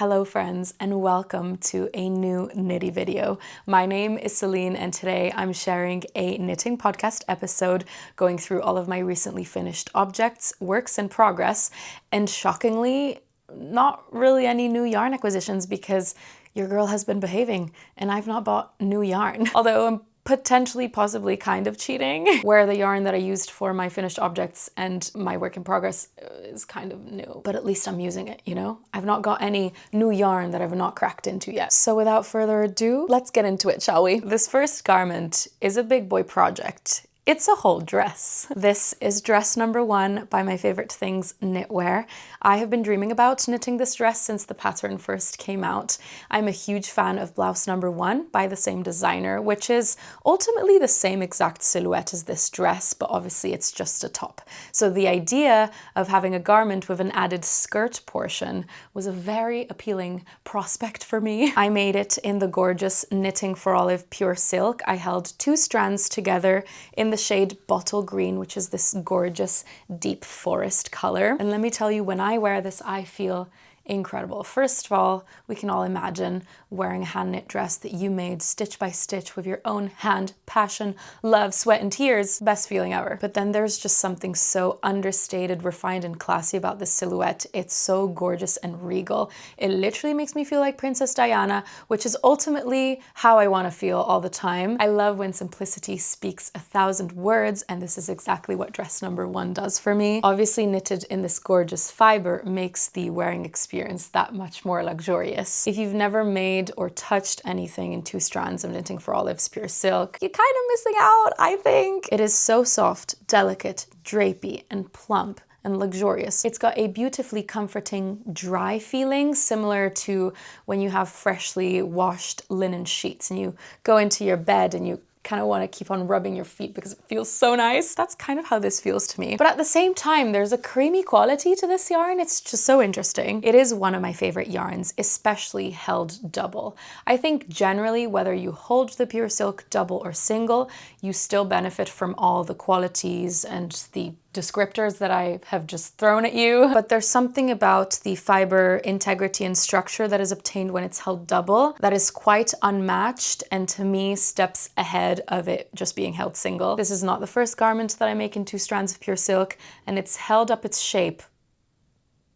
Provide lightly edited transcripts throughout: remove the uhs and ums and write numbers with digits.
Hello friends, and welcome to a new knitty video. My name is Céline, and today I'm sharing a knitting podcast episode going through all of my recently finished objects, works in progress, and shockingly, not really any new yarn acquisitions because your girl has been behaving and I've not bought new yarn. Although I'm potentially, possibly, kind of cheating, where the yarn that I used for my finished objects and my work in progress is kind of new, but at least I'm using it, you know? I've not got any new yarn that I've not cracked into yet. So without further ado, let's get into it, shall we? This first garment is a big boy project. It's a whole dress. This is dress number 1 by My Favorite Things Knitwear. I have been dreaming about knitting this dress since the pattern first came out. I'm a huge fan of blouse number 1 by the same designer, which is ultimately the same exact silhouette as this dress, but obviously it's just a top. So the idea of having a garment with an added skirt portion was a very appealing prospect for me. I made it in the gorgeous Knitting for Olive pure silk. I held 2 strands together in the shade Bottle Green, which is this gorgeous deep forest color. And let me tell you, when I wear this, I feel incredible. First of all, we can all imagine wearing a hand knit dress that you made stitch by stitch with your own hand, passion, love, sweat, and tears. Best feeling ever. But then there's just something so understated, refined, and classy about this silhouette. It's so gorgeous and regal. It literally makes me feel like Princess Diana, which is ultimately how I want to feel all the time. I love when simplicity speaks 1,000 words, and this is exactly what dress number 1 does for me. Obviously knitted in this gorgeous fiber makes the wearing experience that much more luxurious. If you've never made or touched anything in 2 strands of Knitting for Olive's pure silk, you're kind of missing out, I think. It is so soft, delicate, drapey, and plump and luxurious. It's got a beautifully comforting, dry feeling, similar to when you have freshly washed linen sheets and you go into your bed and you kind of want to keep on rubbing your feet because it feels so nice. That's kind of how this feels to me. But at the same time, there's a creamy quality to this yarn. It's just so interesting. It is one of my favorite yarns, especially held double. I think generally, whether you hold the pure silk double or single, you still benefit from all the qualities and the descriptors that I have just thrown at you. But there's something about the fiber integrity and structure that is obtained when it's held double that is quite unmatched, and to me steps ahead of it just being held single. This is not the first garment that I make in 2 strands of pure silk, and it's held up its shape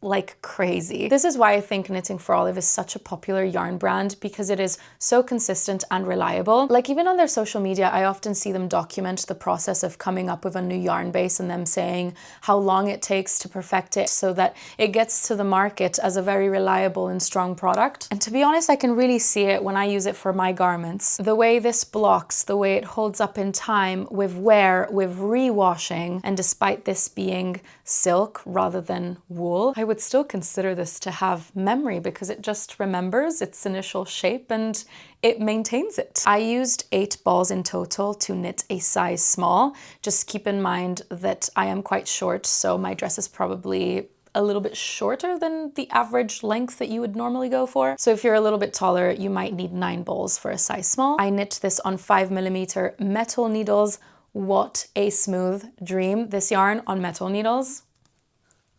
like crazy. This is why I think Knitting for Olive is such a popular yarn brand, because it is so consistent and reliable. Like, even on their social media, I often see them document the process of coming up with a new yarn base and them saying how long it takes to perfect it so that it gets to the market as a very reliable and strong product. And to be honest, I can really see it when I use it for my garments. The way this blocks, the way it holds up in time with wear, with rewashing, and despite this being silk rather than wool, I would still consider this to have memory because it just remembers its initial shape and it maintains it. I used 8 balls in total to knit a size small. Just keep in mind that I am quite short, so my dress is probably a little bit shorter than the average length that you would normally go for. So if you're a little bit taller, you might need 9 balls for a size small. I knit this on 5mm metal needles. What a smooth dream. This yarn on metal needles,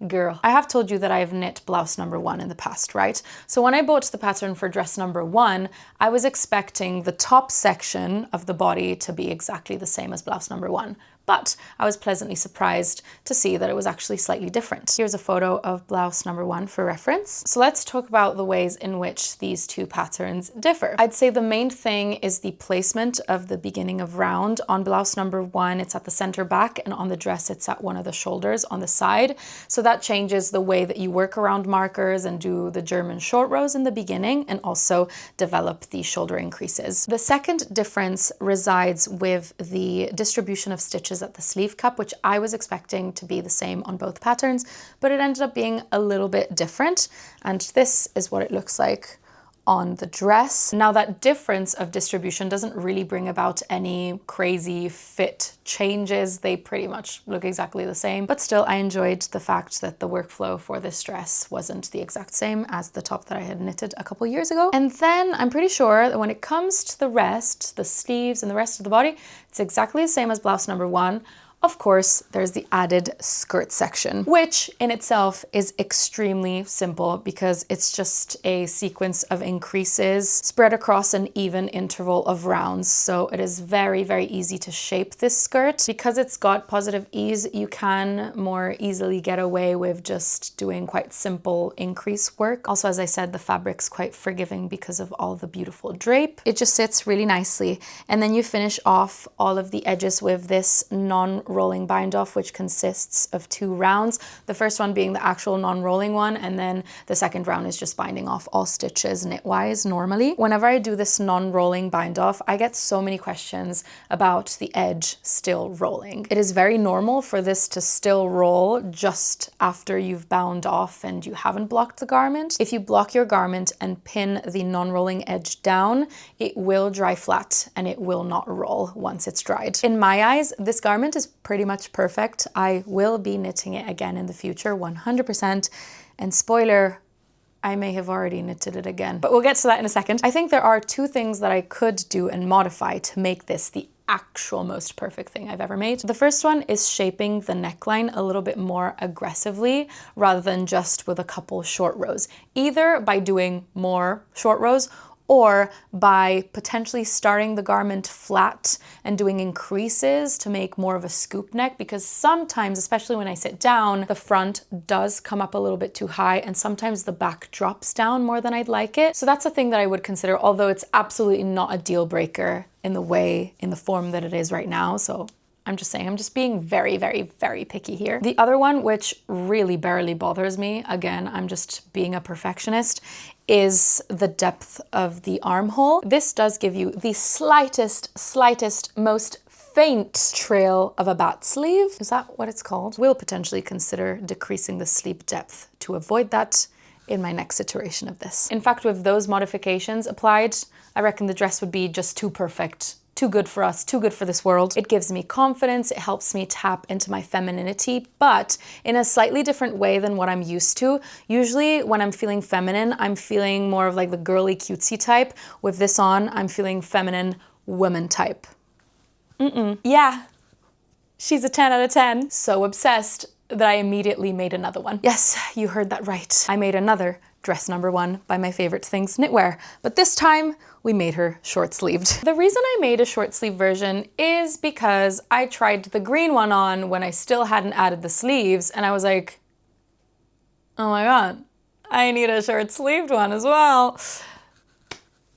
girl. I have told you that I have knit blouse number 1 in the past, right? So when I bought the pattern for dress number 1, I was expecting the top section of the body to be exactly the same as blouse number 1. But I was pleasantly surprised to see that it was actually slightly different. Here's a photo of blouse number 1 for reference. So let's talk about the ways in which these 2 patterns differ. I'd say the main thing is the placement of the beginning of round. On blouse number 1, it's at the center back, and on the dress, it's at one of the shoulders on the side. So that changes the way that you work around markers and do the German short rows in the beginning, and also develop the shoulder increases. The second difference resides with the distribution of stitches at the sleeve cup, which I was expecting to be the same on both patterns, but it ended up being a little bit different. And this is what it looks like on the dress. Now, that difference of distribution doesn't really bring about any crazy fit changes. They pretty much look exactly the same, but still I enjoyed the fact that the workflow for this dress wasn't the exact same as the top that I had knitted a couple years ago. And then I'm pretty sure that when it comes to the rest, the sleeves and the rest of the body, it's exactly the same as blouse number 1. Of course, there's the added skirt section, which in itself is extremely simple because it's just a sequence of increases spread across an even interval of rounds. So it is very, very easy to shape this skirt. Because it's got positive ease, you can more easily get away with just doing quite simple increase work. Also, as I said, the fabric's quite forgiving because of all the beautiful drape. It just sits really nicely. And then you finish off all of the edges with this non-rolling bind off, which consists of 2 rounds. The first one being the actual non-rolling one, and then the second round is just binding off all stitches knitwise normally. Whenever I do this non-rolling bind off, I get so many questions about the edge still rolling. It is very normal for this to still roll just after you've bound off and you haven't blocked the garment. If you block your garment and pin the non-rolling edge down, it will dry flat and it will not roll once it's dried. In my eyes, this garment is pretty much perfect. I will be knitting it again in the future, 100%. And spoiler, I may have already knitted it again, but we'll get to that in a second. I think there are 2 things that I could do and modify to make this the actual most perfect thing I've ever made. The first one is shaping the neckline a little bit more aggressively rather than just with a couple short rows, either by doing more short rows or by potentially starting the garment flat and doing increases to make more of a scoop neck, because sometimes, especially when I sit down, the front does come up a little bit too high and sometimes the back drops down more than I'd like it. So that's a thing that I would consider, although it's absolutely not a deal breaker in the form that it is right now. So I'm just saying, I'm just being very, very, very picky here. The other one, which really barely bothers me, again, I'm just being a perfectionist, is the depth of the armhole. This does give you the slightest, most faint trail of a bat sleeve. Is that what it's called? We'll potentially consider decreasing the sleeve depth to avoid that in my next iteration of this. In fact, with those modifications applied, I reckon the dress would be just too perfect. Too good for us, too good for this world. It gives me confidence, it helps me tap into my femininity, but in a slightly different way than what I'm used to. Usually when I'm feeling feminine, I'm feeling more of like the girly cutesy type. With this on, I'm feeling feminine woman type. Yeah, she's a 10 out of 10. So obsessed that I immediately made another one. Yes, you heard that right. I made another dress number 1 by my favorite things knitwear, but this time we made her short sleeved. The reason I made a short sleeve version is because I tried the green one on when I still hadn't added the sleeves and I was like, oh my God, I need a short sleeved one as well.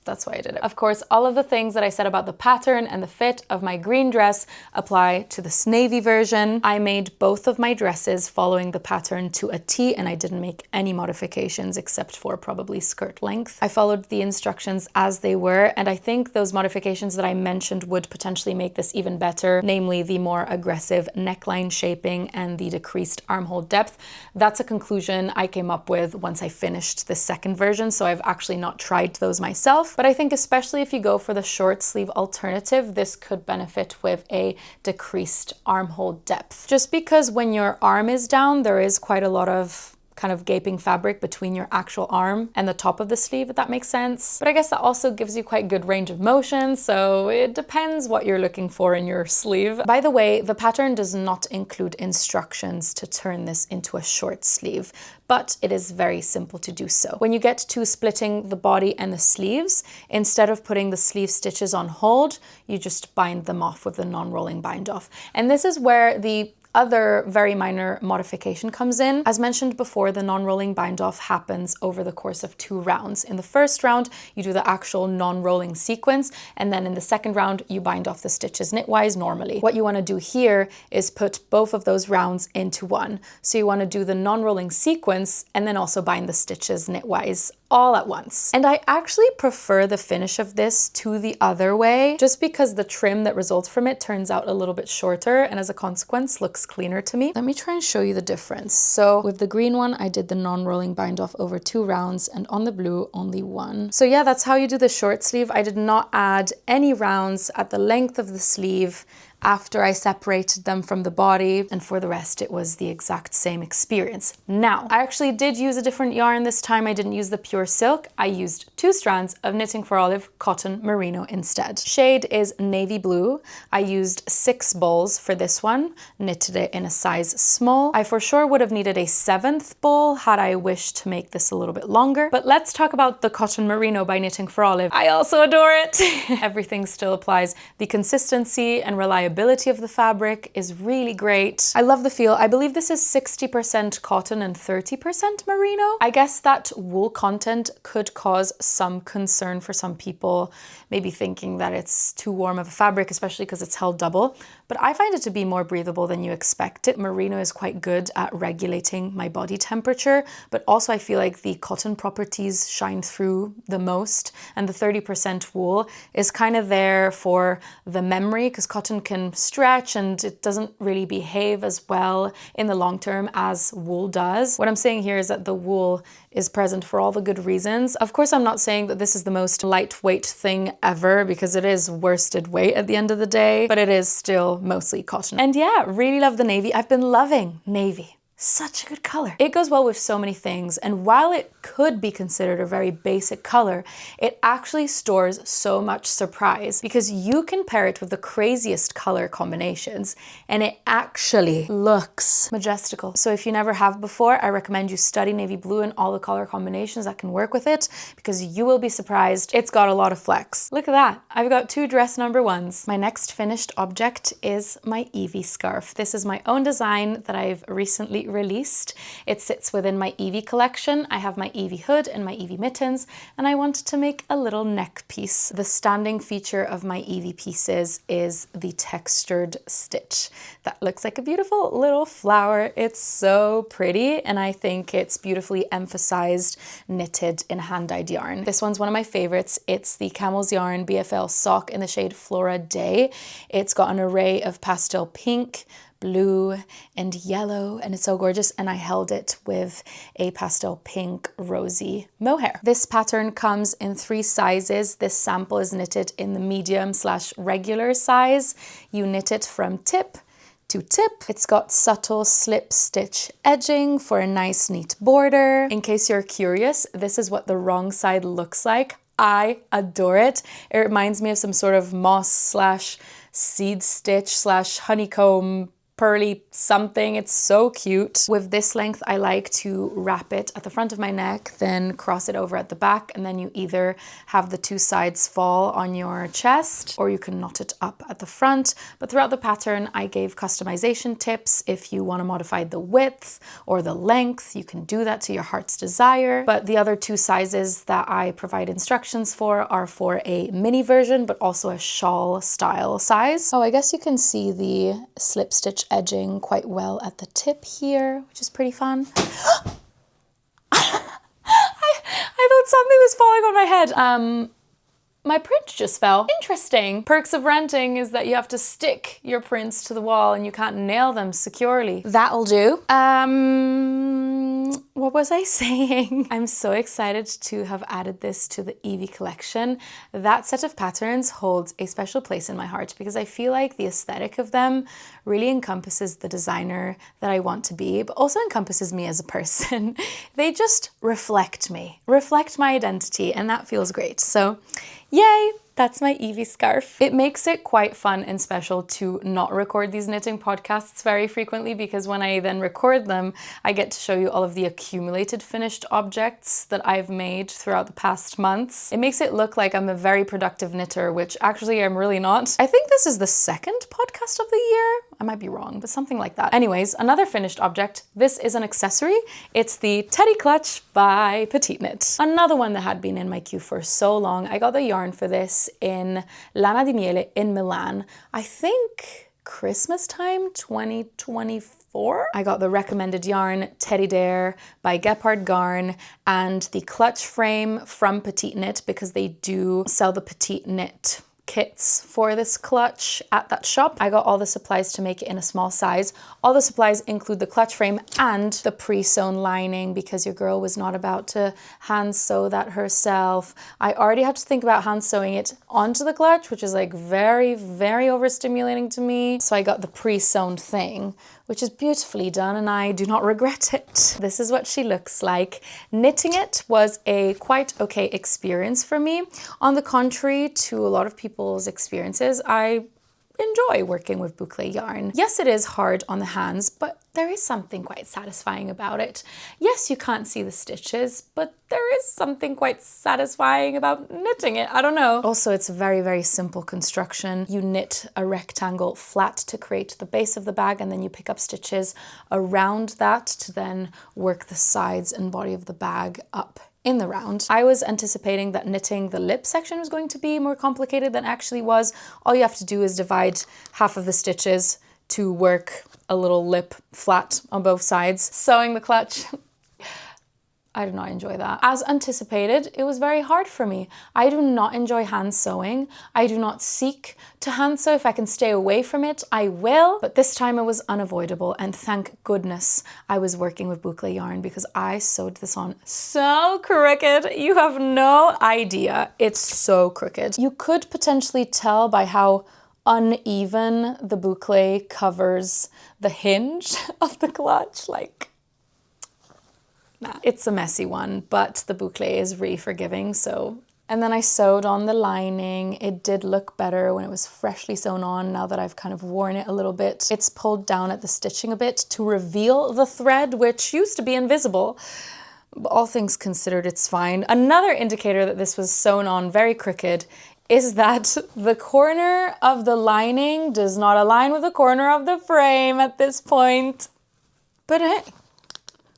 That's why I did it. Of course, all of the things that I said about the pattern and the fit of my green dress apply to this navy version. I made both of my dresses following the pattern to a T, and I didn't make any modifications except for probably skirt length. I followed the instructions as they were, and I think those modifications that I mentioned would potentially make this even better, namely the more aggressive neckline shaping and the decreased armhole depth. That's a conclusion I came up with once I finished the second version, so I've actually not tried those myself. But I think especially if you go for the short sleeve alternative, this could benefit with a decreased armhole depth. Just because when your arm is down, there is quite a lot of kind of gaping fabric between your actual arm and the top of the sleeve, if that makes sense. But I guess that also gives you quite good range of motion, so it depends what you're looking for in your sleeve. By the way, the pattern does not include instructions to turn this into a short sleeve, but it is very simple to do so. When you get to splitting the body and the sleeves, instead of putting the sleeve stitches on hold, you just bind them off with the non-rolling bind off. And this is where the other very minor modification comes in. As mentioned before, the non-rolling bind off happens over the course of 2 rounds. In the first round, you do the actual non-rolling sequence, and then in the second round, you bind off the stitches knitwise normally. What you want to do here is put both of those rounds into one. So you want to do the non-rolling sequence and then also bind the stitches knitwise all at once. And I actually prefer the finish of this to the other way, just because the trim that results from it turns out a little bit shorter and as a consequence looks cleaner to me. Let me try and show you the difference. So with the green one, I did the non-rolling bind off over 2 rounds, and on the blue, only 1. So yeah, that's how you do the short sleeve. I did not add any rounds at the length of the sleeve after I separated them from the body, and for the rest, it was the exact same experience. Now, I actually did use a different yarn this time. I didn't use the pure silk. I used 2 strands of Knitting for Olive cotton merino instead. Shade is navy blue. I used 6 balls for this one, knitted it in a size small. I for sure would have needed a 7th ball had I wished to make this a little bit longer. But let's talk about the cotton merino by Knitting for Olive. I also adore it. Everything still applies. The consistency and reliability of the fabric is really great. I love the feel. I believe this is 60% cotton and 30% merino. I guess that wool content could cause some concern for some people, maybe thinking that it's too warm of a fabric, especially because it's held double. But I find it to be more breathable than you expect it. Merino is quite good at regulating my body temperature, but also I feel like the cotton properties shine through the most, and the 30% wool is kind of there for the memory, because cotton can stretch and it doesn't really behave as well in the long term as wool does. What I'm saying here is that the wool is present for all the good reasons. Of course, I'm not saying that this is the most lightweight thing ever, because it is worsted weight at the end of the day, but it is still mostly cotton. And yeah, really love the navy. I've been loving navy. Such a good color. It goes well with so many things, and while it could be considered a very basic color, it actually stores so much surprise, because you can pair it with the craziest color combinations and it actually looks majestical. So if you never have before, I recommend you study navy blue and all the color combinations that can work with it, because you will be surprised. It's got a lot of flex. Look at that. I've got 2 dress number 1s. My next finished object is my Eevee scarf. This is my own design that I've recently released. It sits within my Eevee collection. I have my Eevee hood and my Eevee mittens, and I wanted to make a little neck piece. The standing feature of my Eevee pieces is the textured stitch. That looks like a beautiful little flower. It's so pretty, and I think it's beautifully emphasized, knitted in hand-dyed yarn. This one's one of my favorites. It's the Camel's Yarn BFL sock in the shade Flora Day. It's got an array of pastel pink, blue and yellow, and it's so gorgeous, and I held it with a pastel pink rosy mohair. This pattern comes in 3 sizes. This sample is knitted in the medium/regular size. You knit it from tip to tip. It's got subtle slip stitch edging for a nice neat border. In case you're curious, this is what the wrong side looks like. I adore it. It reminds me of some sort of moss/seed stitch/honeycomb pearly something. It's so cute. With this length, I like to wrap it at the front of my neck, then cross it over at the back, and then you either have the 2 sides fall on your chest, or you can knot it up at the front. But throughout the pattern, I gave customization tips. If you want to modify the width or the length, you can do that to your heart's desire. But the other 2 sizes that I provide instructions for are for a mini version, but also a shawl style size. Oh, I guess you can see the slip stitch edging quite well at the tip here, which is pretty fun. I thought something was falling on my head. My print just fell. Interesting. Perks of renting is that you have to stick your prints to the wall and you can't nail them securely. That'll do. What was I saying? I'm so excited to have added this to the Eevee collection. That set of patterns holds a special place in my heart, because I feel like the aesthetic of them really encompasses the designer that I want to be, but also encompasses me as a person. They just reflect me, reflect my identity, and that feels great. So yay! That's my Eevee scarf. It makes it quite fun and special to not record these knitting podcasts very frequently, because when I then record them, I get to show you all of the accumulated finished objects that I've made throughout the past months. It makes it look like I'm a very productive knitter, which actually I'm really not. I think this is the 2nd podcast of the year. I might be wrong, but something like that. Anyways, another finished object. This is an accessory. It's the Teddy Clutch by Petite Knit. Another one that had been in my queue for so long. I got the yarn for this in Lana di Miele in Milan. I think Christmas time 2024. I got the recommended yarn Teddy Dare by Gepard Garn and the clutch frame from Petite Knit, because they do sell the Petite Knit kits for this clutch at that shop. I got all the supplies to make it in a small size. All the supplies include the clutch frame and the pre-sewn lining because your girl was not about to hand sew that herself. I already had to think about hand sewing it onto the clutch, which is like very, very overstimulating to me. So I got the pre-sewn thing, which is beautifully done and I do not regret it. This is what she looks like. Knitting it was a quite okay experience for me. On the contrary to a lot of people's experiences, I enjoy working with boucle yarn. Yes, it is hard on the hands, but there is something quite satisfying about it. Yes, you can't see the stitches, but there is something quite satisfying about knitting it. I don't know. Also, it's a very, very simple construction. You knit a rectangle flat to create the base of the bag, and then you pick up stitches around that to then work the sides and body of the bag up in the round. I was anticipating that knitting the lip section was going to be more complicated than it actually was. All you have to do is divide half of the stitches to work a little lip flat on both sides. Sewing the clutch, I did not enjoy that. As anticipated, it was very hard for me. I do not enjoy hand sewing. I do not seek to hand sew. If I can stay away from it, I will. But this time it was unavoidable, and thank goodness I was working with boucle yarn because I sewed this on so crooked. You have no idea. It's so crooked. You could potentially tell by how uneven the boucle covers the hinge of the clutch. Like, nah, it's a messy one, but the boucle is really forgiving, so. And then I sewed on the lining. It did look better when it was freshly sewn on. Now that I've kind of worn it a little bit, it's pulled down at the stitching a bit to reveal the thread, which used to be invisible. But all things considered, it's fine. Another indicator that this was sewn on very crooked is that the corner of the lining does not align with the corner of the frame at this point. But hey,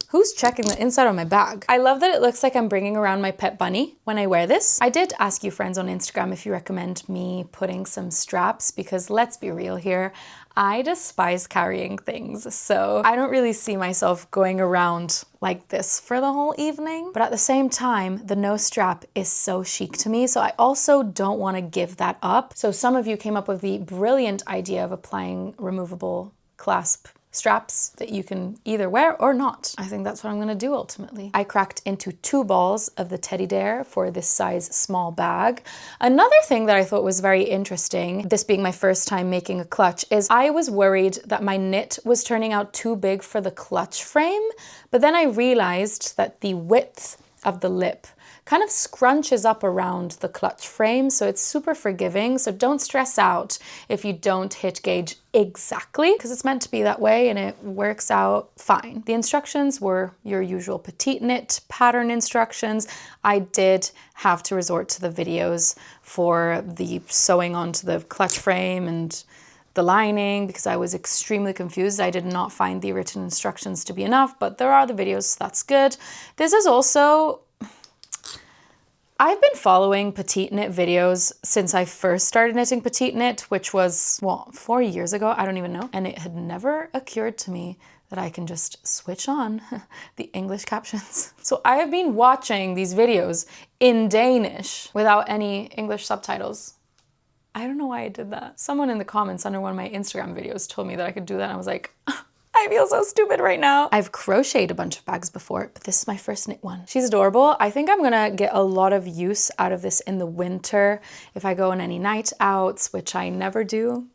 who's checking the inside of my bag? I love that it looks like I'm bringing around my pet bunny when I wear this. I did ask you friends on Instagram if you recommend me putting some straps because let's be real here, I despise carrying things. So I don't really see myself going around like this for the whole evening. But at the same time, the no strap is so chic to me. So I also don't want to give that up. So some of you came up with the brilliant idea of applying removable clasp straps that you can either wear or not. I think that's what I'm gonna do ultimately. I cracked into 2 balls of the Teddy Dare for this size small bag. Another thing that I thought was very interesting, this being my first time making a clutch, is I was worried that my knit was turning out too big for the clutch frame, but then I realized that the width of the lip kind of scrunches up around the clutch frame, so it's super forgiving. So don't stress out if you don't hit gauge exactly, because it's meant to be that way and it works out fine. The instructions were your usual petite knit pattern instructions. I did have to resort to the videos for the sewing onto the clutch frame and the lining because I was extremely confused. I did not find the written instructions to be enough, but there are the videos, so that's good. This is also, I've been following petite knit videos since I first started knitting petite knit, which was, well, 4 years ago, I don't even know. And it had never occurred to me that I can just switch on the English captions. So I have been watching these videos in Danish without any English subtitles. I don't know why I did that. Someone in the comments under one of my Instagram videos told me that I could do that, and I was like, I feel so stupid right now. I've crocheted a bunch of bags before, but this is my first knit one. She's adorable. I think I'm gonna get a lot of use out of this in the winter if I go on any night outs, which I never do,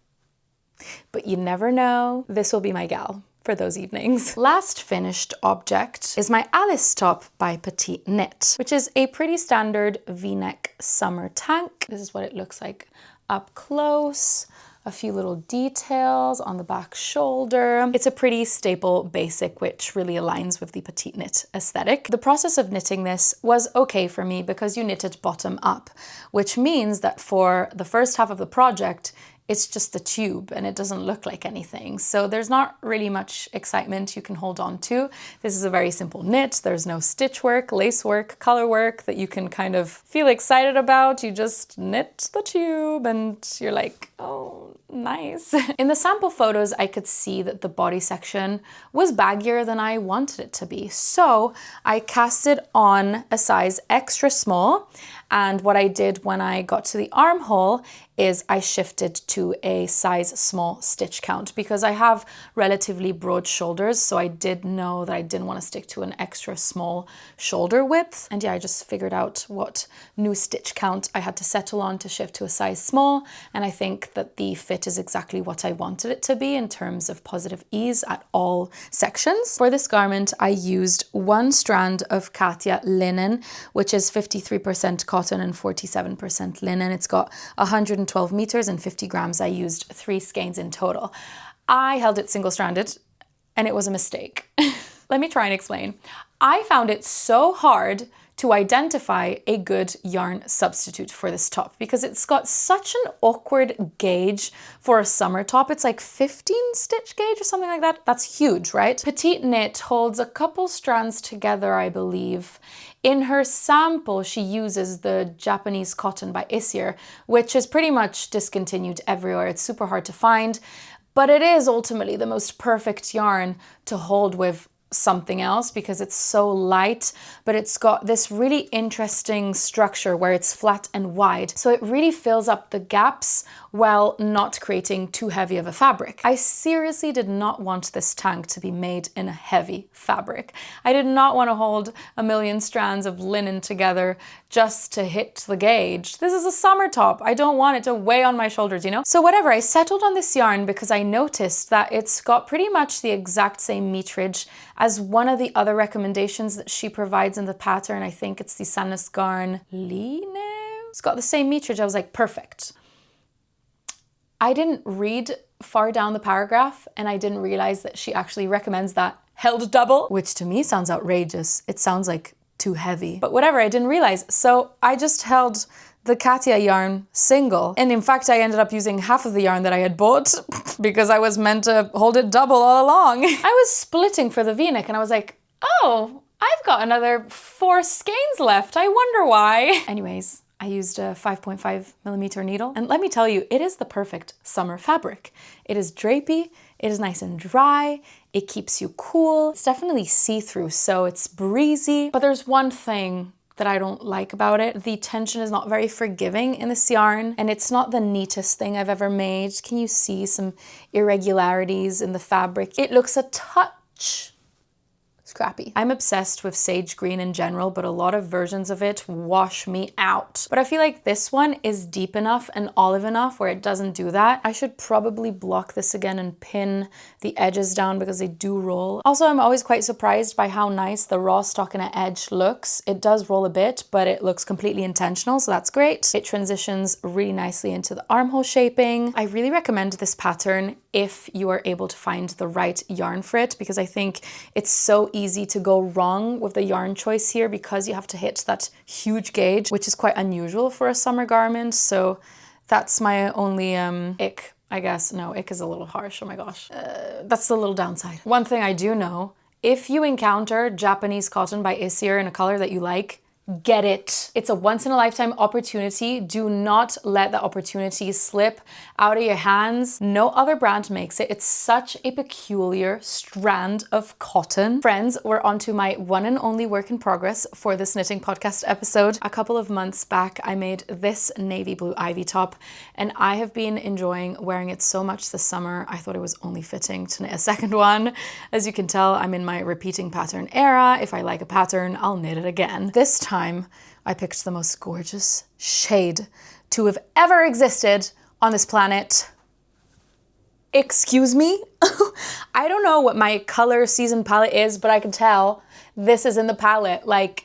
but you never know. This will be my gal for those evenings. Last finished object is my Alice top by Petite Knit, which is a pretty standard V-neck summer tank. This is what it looks like up close. A few little details on the back shoulder. It's a pretty staple basic, which really aligns with the petite knit aesthetic. The process of knitting this was okay for me because you knit it bottom up, which means that for the first half of the project, it's just the tube and it doesn't look like anything. So there's not really much excitement you can hold on to. This is a very simple knit. There's no stitch work, lace work, color work that you can kind of feel excited about. You just knit the tube and you're like, oh, nice. In the sample photos, I could see that the body section was baggier than I wanted it to be. So I cast it on a size extra small. And what I did when I got to the armhole is I shifted to a size small stitch count because I have relatively broad shoulders. So I did know that I didn't want to stick to an extra small shoulder width. And yeah, I just figured out what new stitch count I had to settle on to shift to a size small. And I think that the fit is exactly what I wanted it to be in terms of positive ease at all sections. For this garment, I used one strand of Katia linen, which is 53% cotton and 47% linen. It's got 112 meters and 50 grams. I used 3 skeins in total. I held it single-stranded and it was a mistake. Let me try and explain. I found it so hard to identify a good yarn substitute for this top because it's got such an awkward gauge for a summer top. It's like 15 stitch gauge or something like that. That's huge, right? Petite Knit holds a couple strands together, I believe. In her sample, she uses the Japanese cotton by Eevee, which is pretty much discontinued everywhere. It's super hard to find, but it is ultimately the most perfect yarn to hold with something else because it's so light, but it's got this really interesting structure where it's flat and wide. So it really fills up the gaps while not creating too heavy of a fabric. I seriously did not want this tank to be made in a heavy fabric. I did not want to hold a million strands of linen together just to hit the gauge. This is a summer top. I don't want it to weigh on my shoulders, you know? So whatever, I settled on this yarn because I noticed that it's got pretty much the exact same meterage as one of the other recommendations that she provides in the pattern. I think it's the Sandnesgarn Line. It's got the same meterage. I was like, perfect. I didn't read far down the paragraph and I didn't realize that she actually recommends that held double, which to me sounds outrageous. It sounds like too heavy, but whatever, I didn't realize. So I just held the Katia yarn single. And in fact, I ended up using half of the yarn that I had bought because I was meant to hold it double all along. I was splitting for the V-neck and I was like, oh, I've got another 4 skeins left. I wonder why. Anyways, I used a 5.5 millimeter needle. And let me tell you, it is the perfect summer fabric. It is drapey, it is nice and dry, it keeps you cool. It's definitely see-through, so it's breezy. But there's one thing that I don't like about it. The tension is not very forgiving in this yarn, and it's not the neatest thing I've ever made. Can you see some irregularities in the fabric? It looks a touch scrappy. I'm obsessed with sage green in general, but a lot of versions of it wash me out. But I feel like this one is deep enough and olive enough where it doesn't do that. I should probably block this again and pin the edges down because they do roll. Also, I'm always quite surprised by how nice the raw stockinette edge looks. It does roll a bit, but it looks completely intentional, so that's great. It transitions really nicely into the armhole shaping. I really recommend this pattern if you are able to find the right yarn for it, because I think it's so easy to go wrong with the yarn choice here because you have to hit that huge gauge, which is quite unusual for a summer garment. So that's my only ick, I guess. No, ick is a little harsh, oh my gosh. That's the little downside. One thing I do know, if you encounter Japanese cotton by Eevee in a color that you like, get it. It's a once-in-a-lifetime opportunity. Do not let the opportunity slip out of your hands. No other brand makes it. It's such a peculiar strand of cotton. Friends, we're onto my one and only work in progress for this knitting podcast episode. A couple of months back, I made this navy blue ivy top, and I have been enjoying wearing it so much this summer. I thought it was only fitting to knit a second one. As you can tell, I'm in my repeating pattern era. If I like a pattern, I'll knit it again. This time, I picked the most gorgeous shade to have ever existed on this planet. Excuse me? I don't know what my color season palette is, but I can tell this is in the palette. Like,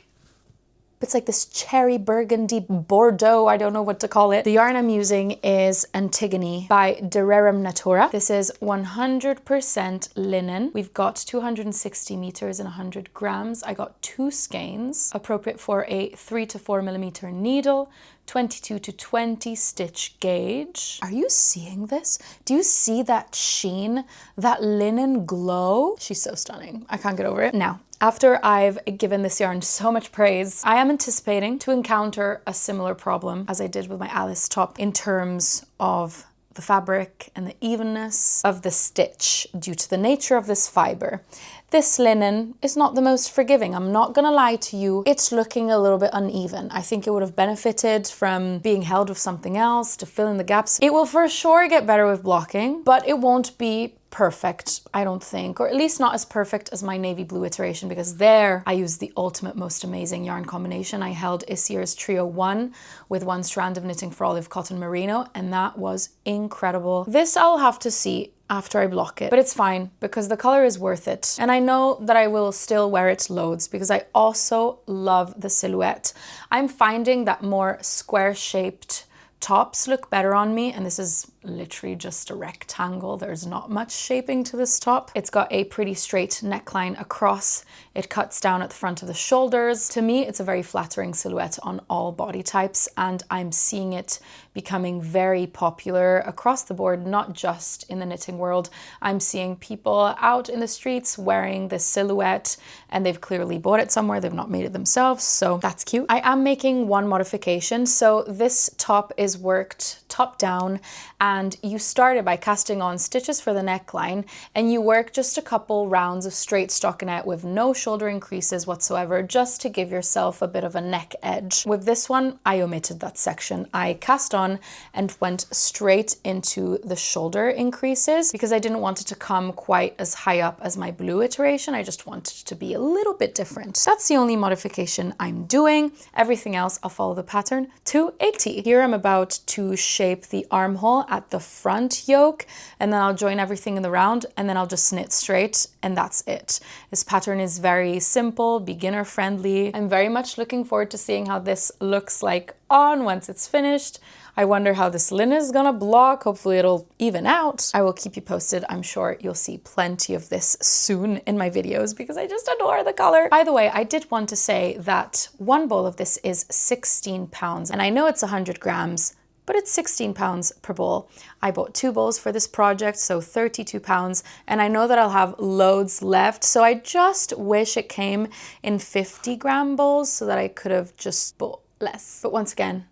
it's like this cherry burgundy Bordeaux, I don't know what to call it. The yarn I'm using is Antigone by Dererum Natura. This is 100% linen. We've got 260 meters and 100 grams. I got 2 skeins, appropriate for a 3 to 4 millimeter needle, 22 to 20 stitch gauge. Are you seeing this? Do you see that sheen, that linen glow? She's so stunning. I can't get over it. Now, after I've given this yarn so much praise, I am anticipating to encounter a similar problem as I did with my Alice top in terms of the fabric and the evenness of the stitch due to the nature of this fiber. This linen is not the most forgiving. I'm not gonna lie to you. It's looking a little bit uneven. I think it would have benefited from being held with something else to fill in the gaps. It will for sure get better with blocking, but it won't be perfect, I don't think, or at least not as perfect as my navy blue iteration, because there I used the ultimate, most amazing yarn combination. I held Isier's Trio 1 with 1 strand of knitting for olive cotton merino, and that was incredible. This I'll have to see after I block it, but it's fine because the color is worth it. And I know that I will still wear it loads because I also love the silhouette. I'm finding that more square shaped tops look better on me, and this is literally just a rectangle. There's not much shaping to this top. It's got a pretty straight neckline across. It cuts down at the front of the shoulders. To me, it's a very flattering silhouette on all body types, and I'm seeing it becoming very popular across the board, not just in the knitting world. I'm seeing people out in the streets wearing this silhouette, and they've clearly bought it somewhere. They've not made it themselves, so that's cute. I am making one modification. So this top is worked top down, and you started by casting on stitches for the neckline, and you work just a couple rounds of straight stockinette with no shoulder increases whatsoever, just to give yourself a bit of a neck edge. With this one, I omitted that section. I cast on and went straight into the shoulder increases because I didn't want it to come quite as high up as my blue iteration. I just wanted it to be a little bit different. That's the only modification I'm doing. Everything else, I'll follow the pattern to a T. Here I'm about to shape the armhole at the front yoke, and then I'll join everything in the round, and then I'll just knit straight, and that's it. This pattern is very simple, beginner friendly. I'm very much looking forward to seeing how this looks like on once it's finished. I wonder how this linen is gonna block. Hopefully it'll even out. I will keep you posted. I'm sure you'll see plenty of this soon in my videos because I just adore the color. By the way, I did want to say that one bowl of this is 16 pounds, and I know it's 100 grams, but it's 16 pounds per bowl. I bought 2 bowls for this project, so 32 pounds, and I know that I'll have loads left, so I just wish it came in 50-gram bowls so that I could have just bought less. But once again,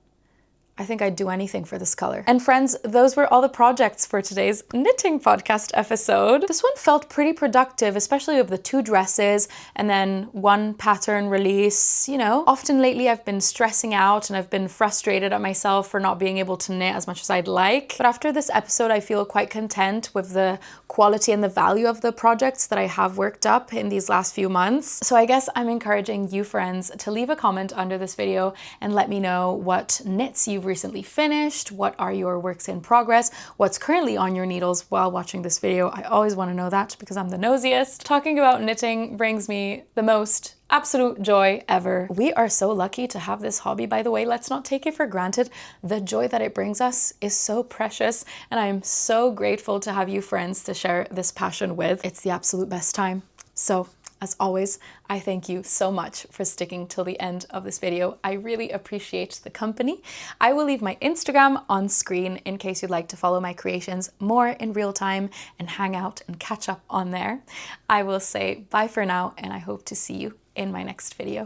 I think I'd do anything for this color. And friends, those were all the projects for today's knitting podcast episode. This one felt pretty productive, especially with the 2 dresses and then 1 pattern release. You know, often lately I've been stressing out and I've been frustrated at myself for not being able to knit as much as I'd like. But after this episode, I feel quite content with the quality and the value of the projects that I have worked up in these last few months. So I guess I'm encouraging you friends to leave a comment under this video and let me know what knits you've recently finished, what are your works in progress, what's currently on your needles while watching this video. I always want to know that because I'm the nosiest. Talking about knitting brings me the most absolute joy ever. We are so lucky to have this hobby, by the way. Let's not take it for granted. The joy that it brings us is so precious, and I'm so grateful to have you friends to share this passion with. It's the absolute best time. So as always, I thank you so much for sticking till the end of this video. I really appreciate the company. I will leave my Instagram on screen in case you'd like to follow my creations more in real time and hang out and catch up on there. I will say bye for now, and I hope to see you in my next video.